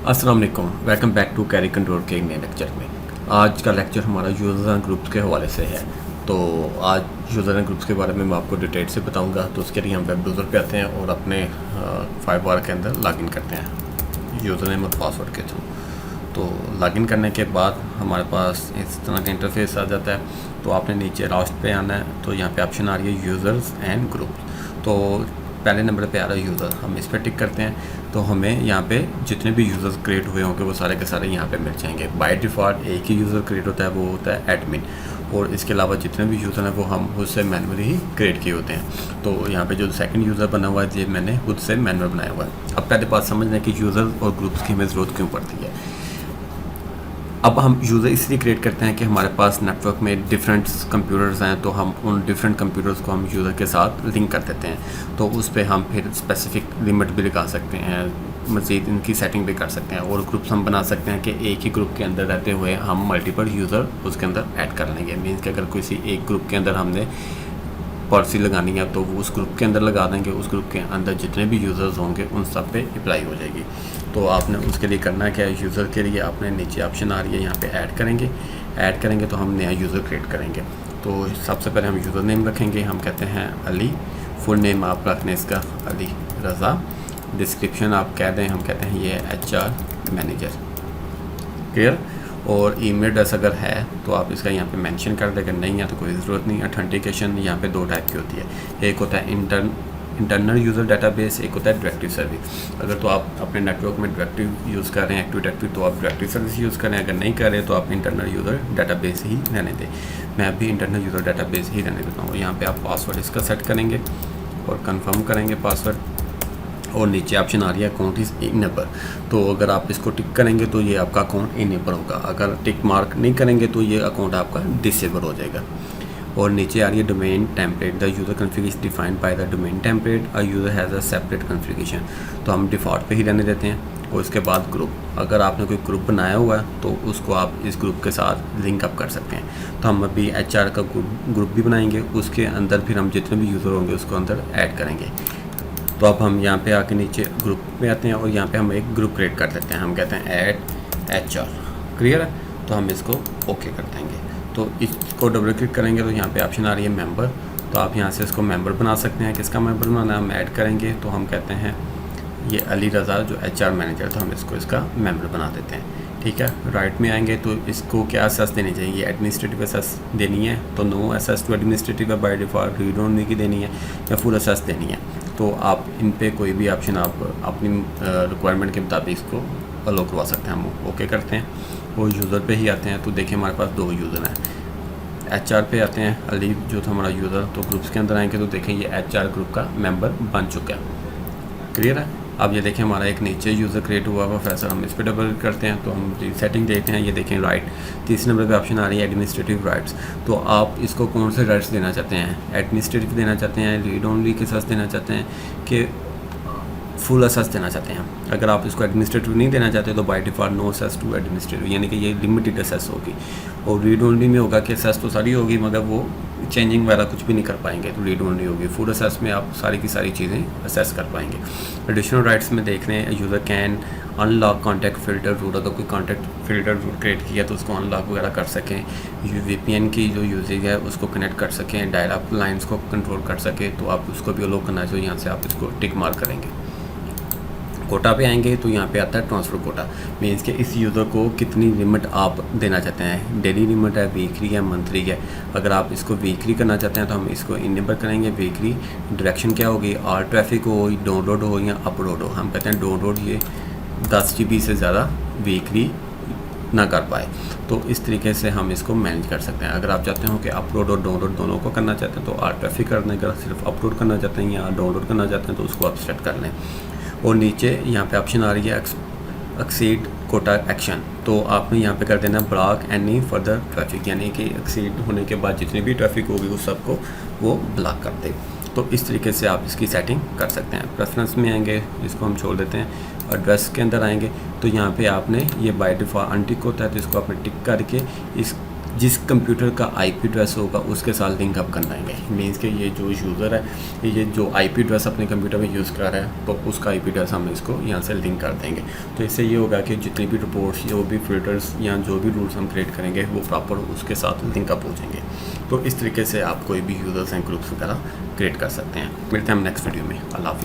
अस्सलाम वालेकुम, welcome back to carry control के नए लेक्चर में। आज का लेक्चर हमारा यूज़र एंड ग्रुप्स के हवाले से है। तो आज यूज़र एंड ग्रुप्स के बारे में मैं आपको डिटेल से बताऊंगा। तो उसके लिए हम वेब ब्राउज़र पे आते हैं और अपने 5 बार के अंदर लॉगिन करते हैं यूज़र नेम और पासवर्ड के थ्रू। तो लॉगिन करने के बाद हमारे पास इस तरह का इंटरफेस आ जाता है। तो आपने नीचे लास्ट पे आना है, तो यहाँ पे ऑप्शन आ रही है यूज़र्स एंड ग्रुप्स। तो पहले नंबर पे आ रहा है यूज़र, हम इस पर टिक करते हैं। तो हमें यहाँ पे जितने भी यूज़र्स क्रिएट हुए होंगे वो सारे के सारे यहाँ पे मिल जाएंगे। बाय डिफ़ॉल्ट एक ही यूज़र क्रिएट होता है, वो होता है एडमिन। और इसके अलावा जितने भी यूज़र हैं वो हम खुद से मैनुअली ही क्रिएट किए होते हैं। तो यहाँ पे जो सेकंड यूज़र बना हुआ है ये मैंने खुद से मैनुअल बनाया हुआ है। अब पहले बात समझना है कि यूज़र और ग्रुप्स की हमें ज़रूरत क्यों पड़ती है। अब हम यूज़र इसलिए क्रिएट करते हैं कि हमारे पास नेटवर्क में डिफरेंट कंप्यूटर्स हैं, तो हम उन डिफरेंट कंप्यूटर्स को हम यूज़र के साथ लिंक कर देते हैं। तो उस पर हम फिर स्पेसिफिक लिमिट भी लगा सकते हैं, मज़ीद इनकी सेटिंग भी कर सकते हैं। और ग्रुप्स हम बना सकते हैं कि एक ही ग्रुप के अंदर रहते हुए हम मल्टीपल यूज़र उसके अंदर ऐड कर लेंगे। मीन्स कि अगर किसी एक ग्रुप के अंदर हमने पॉलिसी लगानी है तो वो उस ग्रुप के अंदर लगा देंगे, उस ग्रुप के अंदर जितने भी यूज़र्स होंगे उन सब पे अप्लाई हो जाएगी। तो आपने उसके लिए करना क्या है, यूज़र के लिए आपने नीचे ऑप्शन आ रही है यहाँ पे ऐड करेंगे तो हम नया यूज़र क्रिएट करेंगे। तो सबसे पहले हम यूज़र नेम रखेंगे, हम कहते हैं अली। फुल नेम आप रखने इसका अली रज़ा। डिस्क्रिप्शन आप कह दें, हम कहते हैं ये HR मैनेजर। क्लियर। और ईमेल एड्रेस अगर है तो आप इसका यहाँ पे मेंशन कर दें, अगर नहीं है तो कोई ज़रूरत नहीं। ऑथेंटिकेशन यहाँ पे 2 टाइप की होती है, एक होता है इंटरनल यूज़र डाटाबेस, एक होता है डायरेक्टरी सर्विस। अगर तो आप अपने नेटवर्क में डायरेक्टरी यूज़ कर रहे हैं, एक्टिव डायरेक्टरी, तो आप डायरेक्टरी सर्विस यूज़ करें। अगर नहीं कर रहे तो आप इंटरनल यूज़र डाटाबेस ही रहने दें। मैं अभी इंटरनल यूज़र डाटाबेस ही रहने देता हूँ। यहाँ पर आप पासवर्ड इसका सेट करेंगे और कन्फर्म करेंगे पासवर्ड। और नीचे ऑप्शन आ रही है अकाउंट इज़ इनेबल। तो अगर आप इसको टिक करेंगे तो ये आपका अकाउंट इनेबल होगा। अगर टिक मार्क नहीं करेंगे तो ये अकाउंट आपका डिसेबल हो जाएगा। और नीचे आ रही है domain template, the user configuration defined by the domain template, a user has a separate configuration. तो हम डिफ़ॉल्ट पे ही रहने देते हैं। और इसके बाद ग्रुप, अगर आपने कोई ग्रुप बनाया हुआ है तो उसको आप इस ग्रुप के साथ लिंक अप कर सकते हैं। तो हम अभी HR का ग्रुप भी बनाएंगे, उसके अंदर फिर हम जितने भी यूज़र होंगे उसको अंदर ऐड करेंगे। तो अब हम यहाँ पे आके नीचे ग्रुप में आते हैं और यहाँ पे हम एक ग्रुप क्रिएट कर देते हैं, हम कहते हैं ऐड HR। क्लियर है। तो हम इसको ओके कर देंगे। तो इसको डबल क्लिक करेंगे तो यहाँ पे ऑप्शन आ रही है मेंबर। तो आप यहाँ से इसको मेंबर बना सकते हैं। किसका मेंबर बनाना है, हम ऐड करेंगे तो हम कहते हैं ये अली रज़ा जो HR मैनेजर था, हम इसका मेंबर बना देते हैं। ठीक है। राइट में आएंगे तो इसको क्या एसेस देनी चाहिए, एडमिनिस्ट्रेटिव एसेस देनी है तो नो एसेस टू एडमिनिस्ट्रेटिव है बाय डिफ़ॉल्ट, रीड ओनली की देनी है या फुल एसेस देनी है। तो आप इन पे कोई भी ऑप्शन आप अपनी रिक्वायरमेंट के मुताबिक इसको अलो करवा सकते हैं। हम ओके करते हैं और यूज़र पे ही आते हैं। तो देखिए हमारे पास 2 यूज़र हैं। HR पे आते हैं, अली जो था हमारा यूज़र। तो ग्रुप्स के अंदर आएंगे तो देखें ये HR ग्रुप का मेंबर बन चुका है। क्लियर है। अब ये देखें हमारा एक नीचे यूज़र क्रिएट हुआ प्रोफेसर, हम इस पर डबल करते हैं तो हम सेटिंग देखते हैं। ये देखें राइट, तीसरे नंबर पे ऑप्शन आ रही है एडमिनिस्ट्रेटिव राइट्स। तो आप इसको कौन से राइट्स देना चाहते हैं, एडमिनिस्ट्रेटिव देना चाहते हैं, रीड ओनली के साथ देना चाहते हैं कि फुल असेस देना चाहते हैं। अगर आप इसको एडमिनिस्ट्रेटिव नहीं देना चाहते तो by default no access to administrative, यानी कि ये लिमिटेड असेस होगी। और रीड ओनली में होगा कि असेस तो सारी होगी मगर वो चेंजिंग वगैरह कुछ भी नहीं कर पाएंगे, तो रीड ओनली होगी। फुल असेस में आप सारी की सारी चीज़ें असेस कर पाएंगे। एडिशनल राइट्स में देख रहे हैं user can unlock contact filter rule, अगर कोई कॉन्टैक्ट फ़िल्टर रूल क्रिएट किया तो उसको अनलॉक वगैरह कर सकें। VPN की जो यूजेज है उसको कनेक्ट कर सकें, डायल अप लाइन्स को कंट्रोल कर सकें, तो आप उसको भी अलो करना चाहिए। यहाँ से आप इसको टिक मार्क करेंगे। कोटा पे आएंगे तो यहाँ पे आता है ट्रांसफ़र कोटा, मीन्स कि इस यूज़र को कितनी लिमिट आप देना चाहते हैं। डेली लिमिट है, वीकली है, मंथली है। अगर आप इसको वीकली करना चाहते हैं तो हम इसको इनेबल करेंगे वीकली। डायरेक्शन क्या होगी, ऑल ट्रैफिक हो, डाउनलोड हो या अपलोड हो। हम कहते हैं डाउनलोड ये 10 GB से ज़्यादा वीकली ना कर पाए। तो इस तरीके से हम इसको मैनेज कर सकते हैं। अगर आप चाहते हो कि अपलोड और डाउनलोड दोनों को करना चाहते हैं तो ऑल ट्रैफिक कर दें, अगर सिर्फ अपलोड करना चाहते हैं या डाउनलोड करना चाहते हैं तो उसको आप सेट कर लें। और नीचे यहाँ पे ऑप्शन आ रही है एक्सीड कोटा एक्शन, तो आपने यहाँ पे कर देना ब्लॉक एनी फर्दर ट्रैफिक, यानी कि एक्सीड होने के बाद जितनी भी ट्रैफिक होगी उस सबको वो ब्लॉक कर दे। तो इस तरीके से आप इसकी सेटिंग कर सकते हैं। प्रेफरेंस में आएंगे, इसको हम छोड़ देते हैं। एड्रेस के अंदर आएंगे तो यहाँ पे आपने ये बाय डिफ़ॉल्ट अनटिक होता है तो इसको आपने टिक करके इस जिस कंप्यूटर का आईपी एड्रेस होगा उसके साथ लिंक अप करवाएंगे। मीन्स कि ये जो यूज़र है ये जो आईपी एड्रेस अपने कंप्यूटर में यूज़ कर रहा है तो उसका आईपी एड्रेस हम इसको यहाँ से लिंक कर देंगे। तो इससे ये होगा कि जितनी भी रिपोर्ट्स, जो भी फिल्टर्स या जो भी रूल्स हम क्रिएट करेंगे वो प्रॉपर उसके साथ लिंक अप हो जाएंगे। तो इस तरीके से आप कोई भी यूज़र्स एंड ग्रुप्स वगैरह क्रिएट कर सकते हैं। मिलते हैं हम नेक्स्ट वीडियो में। अल्लाह हाफिज़।